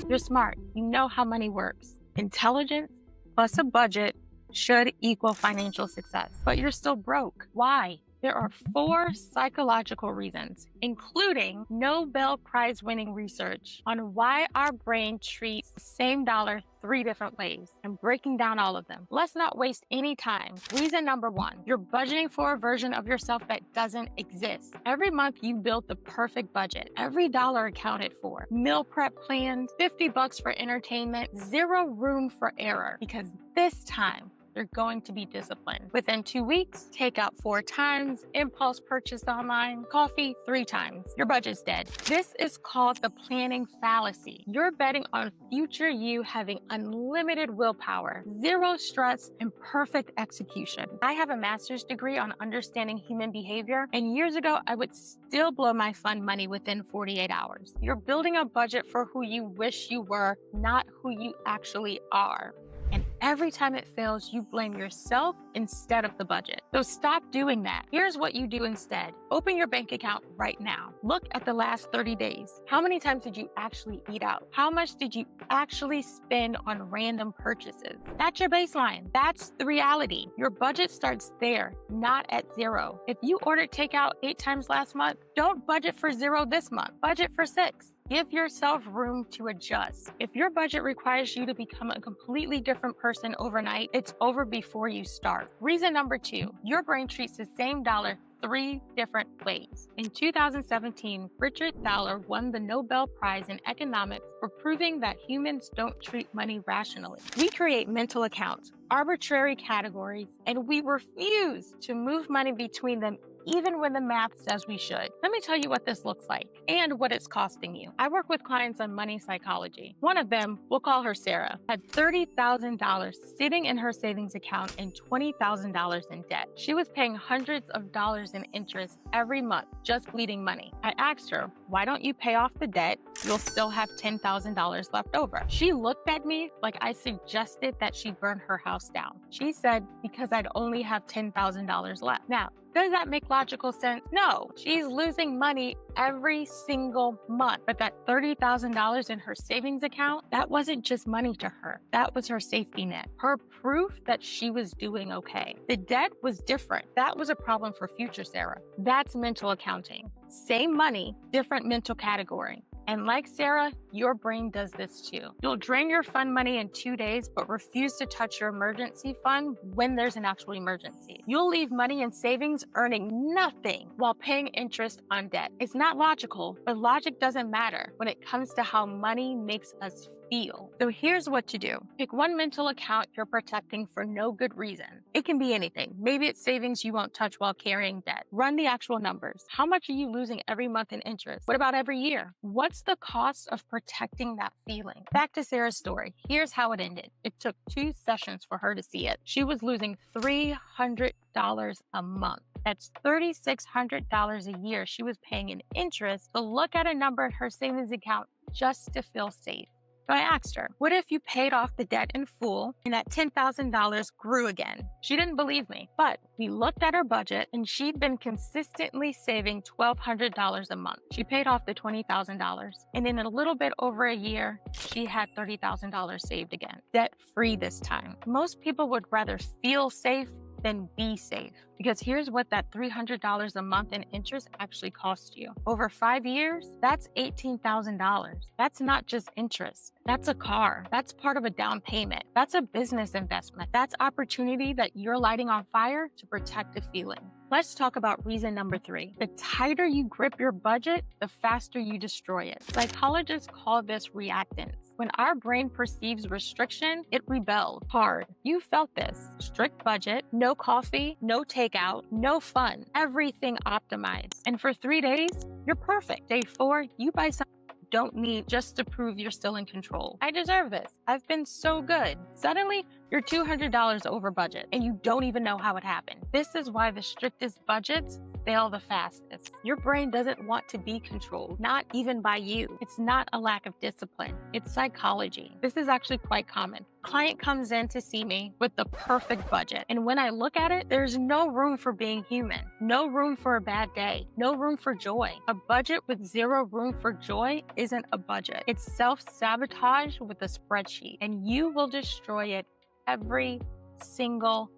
You're smart. You know how money works. Intelligence plus a budget should equal financial success, but you're still broke. Why? There are 4 psychological reasons, including Nobel Prize-winning research on why our brain treats the same dollar 3 different ways. I'm breaking down all of them. Let's not waste any time. Reason number 1, you're budgeting for a version of yourself that doesn't exist. Every month you built the perfect budget, every dollar accounted for, meal prep plans, $50 for entertainment, 0 room for error, because this time, you're going to be disciplined. Within 2 weeks, take out 4 times, impulse purchase online, coffee 3 times. Your budget's dead. This is called the planning fallacy. You're betting on future you having unlimited willpower, 0 stress, and perfect execution. I have a master's degree on understanding human behavior, and years ago, I would still blow my fund money within 48 hours. You're building a budget for who you wish you were, not who you actually are. And every time it fails, you blame yourself instead of the budget. So stop doing that. Here's what you do instead. Open your bank account right now. Look at the last 30 days. How many times did you actually eat out? How much did you actually spend on random purchases? That's your baseline. That's the reality. Your budget starts there, not at 0. If you ordered takeout 8 times last month, don't budget for 0 this month. Budget for 6. Give yourself room to adjust. If your budget requires you to become a completely different person overnight, it's over before you start. Reason number 2, your brain treats the same dollar 3 different ways. In 2017, Richard Thaler won the Nobel Prize in economics for proving that humans don't treat money rationally. We create mental accounts, arbitrary categories, and we refuse to move money between them even when the math says we should. Let me tell you what this looks like and what it's costing you. I work with clients on money psychology. One of them, we'll call her Sarah, had $30,000 sitting in her savings account and $20,000 in debt. She was paying hundreds of dollars in interest every month, just bleeding money. I asked her, why don't you pay off the debt? You'll still have $10,000 left over. She looked at me like I suggested that she burn her house down. She said, because I'd only have $10,000 left. Now, does that make logical sense? No, she's losing money every single month. But that $30,000 in her savings account, that wasn't just money to her. That was her safety net, her proof that she was doing okay. The debt was different. That was a problem for future Sarah. That's mental accounting. Same money, different mental category. And like Sarah, your brain does this too. You'll drain your fund money in 2 days, but refuse to touch your emergency fund when there's an actual emergency. You'll leave money in savings earning nothing while paying interest on debt. It's not logical, but logic doesn't matter when it comes to how money makes us feel. So here's what to do. Pick one mental account you're protecting for no good reason. It can be anything. Maybe it's savings you won't touch while carrying debt. Run the actual numbers. How much are you losing every month in interest? What about every year? What's the cost of protecting that feeling? Back to Sarah's story. Here's how it ended. It took 2 sessions for her to see it. She was losing $300 a month. That's $3,600 a year she was paying in interest to look at a number in her savings account just to feel safe. So I asked her, what if you paid off the debt in full and that $10,000 grew again? She didn't believe me, but we looked at her budget and she'd been consistently saving $1,200 a month. She paid off the $20,000 and in a little bit over a year, she had $30,000 saved again, debt-free this time. Most people would rather feel safe than be safe. Because here's what that $300 a month in interest actually cost you. Over 5 years, that's $18,000. That's not just interest. That's a car. That's part of a down payment. That's a business investment. That's opportunity that you're lighting on fire to protect a feeling. Let's talk about reason number 3. The tighter you grip your budget, the faster you destroy it. Psychologists call this reactance. When our brain perceives restriction, it rebels hard. You felt this. Strict budget, no coffee, no takeout, no fun, everything optimized. And for 3 days, you're perfect. Day 4, you buy something you don't need just to prove you're still in control. I deserve this. I've been so good. Suddenly, You're $200 over budget and you don't even know how it happened. This is why the strictest budgets fail the fastest. Your brain doesn't want to be controlled, not even by you. It's not a lack of discipline, it's psychology. This is actually quite common. Client comes in to see me with the perfect budget, and when I look at it, there's no room for being human, no room for a bad day, no room for joy. A budget with zero room for joy isn't a budget. It's self-sabotage with a spreadsheet, and you will destroy it every single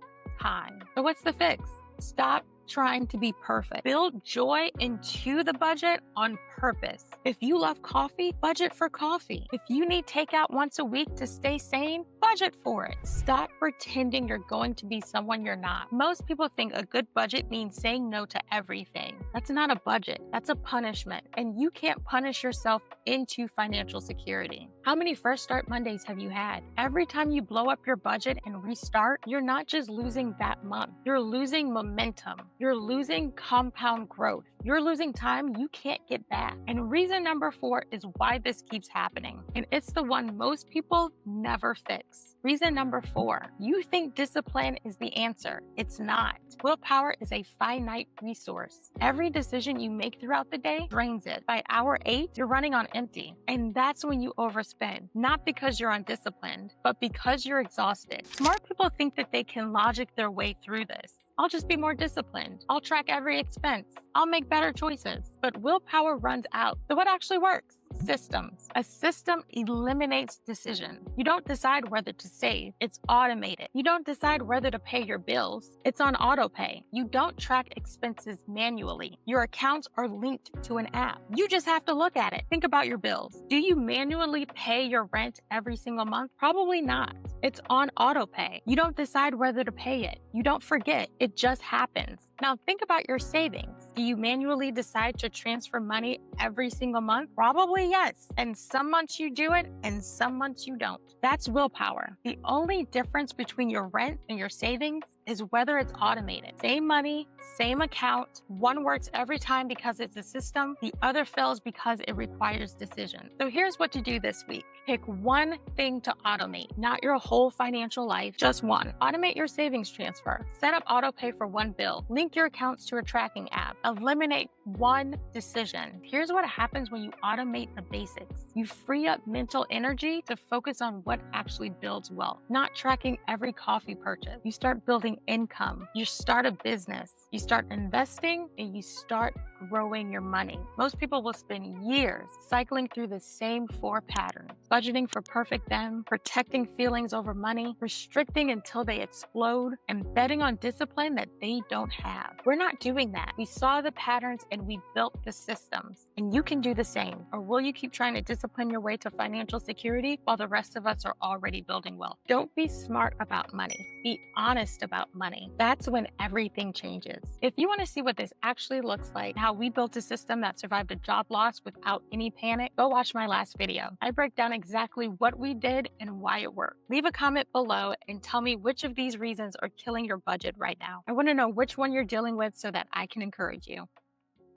time. So what's the fix? Stop trying to be perfect. Build joy into the budget on purpose. If you love coffee, budget for coffee. If you need takeout once a week to stay sane, budget for it. Stop pretending you're going to be someone you're not. Most people think a good budget means saying no to everything. That's not a budget. That's a punishment. And you can't punish yourself into financial security. How many First Start Mondays have you had? Every time you blow up your budget and restart, you're not just losing that month. You're losing momentum. You're losing compound growth. You're losing time you can't get back. And reason number 4 is why this keeps happening. And it's the one most people never fix. Reason number 4, you think discipline is the answer. It's not. Willpower is a finite resource. Every decision you make throughout the day drains it. By hour 8, you're running on empty. And that's when you overspend. Not because you're undisciplined, but because you're exhausted. Smart people think that they can logic their way through this. I'll just be more disciplined. I'll track every expense. I'll make better choices. But willpower runs out. So what actually works? Systems. A system eliminates decision. You don't decide whether to save. It's automated. You don't decide whether to pay your bills. It's on auto pay. You don't track expenses manually. Your accounts are linked to an app. You just have to look at it. Think about your bills. Do you manually pay your rent every single month? Probably not. It's on auto pay. You don't decide whether to pay it. You don't forget. It just happens. Now think about your savings. Do you manually decide to transfer money every single month? Probably yes. And some months you do it and some months you don't. That's willpower. The only difference between your rent and your savings is whether it's automated. Same money, same account. One works every time because it's a system. The other fails because it requires decision. So here's what to do this week. Pick one thing to automate, not your whole financial life, just one. Automate your savings transfer. Set up auto pay for one bill. Link your accounts to a tracking app. Eliminate one decision. Here's what happens when you automate the basics. You free up mental energy to focus on what actually builds wealth, not tracking every coffee purchase. You start building income. You start a business. You start investing and you start growing your money. Most people will spend years cycling through the same 4 patterns. Budgeting for perfect them, protecting feelings over money, restricting until they explode, and betting on discipline that they don't have. We're not doing that. We saw the patterns and we built the systems. And you can do the same. Or will you keep trying to discipline your way to financial security while the rest of us are already building wealth? Don't be smart about money. Be honest about money. That's when everything changes. If you want to see what this actually looks like, how we built a system that survived a job loss without any panic, go watch my last video. I break down exactly what we did and why it worked. Leave a comment below and tell me which of these reasons are killing your budget right now. I want to know which one you're dealing with so that I can encourage you.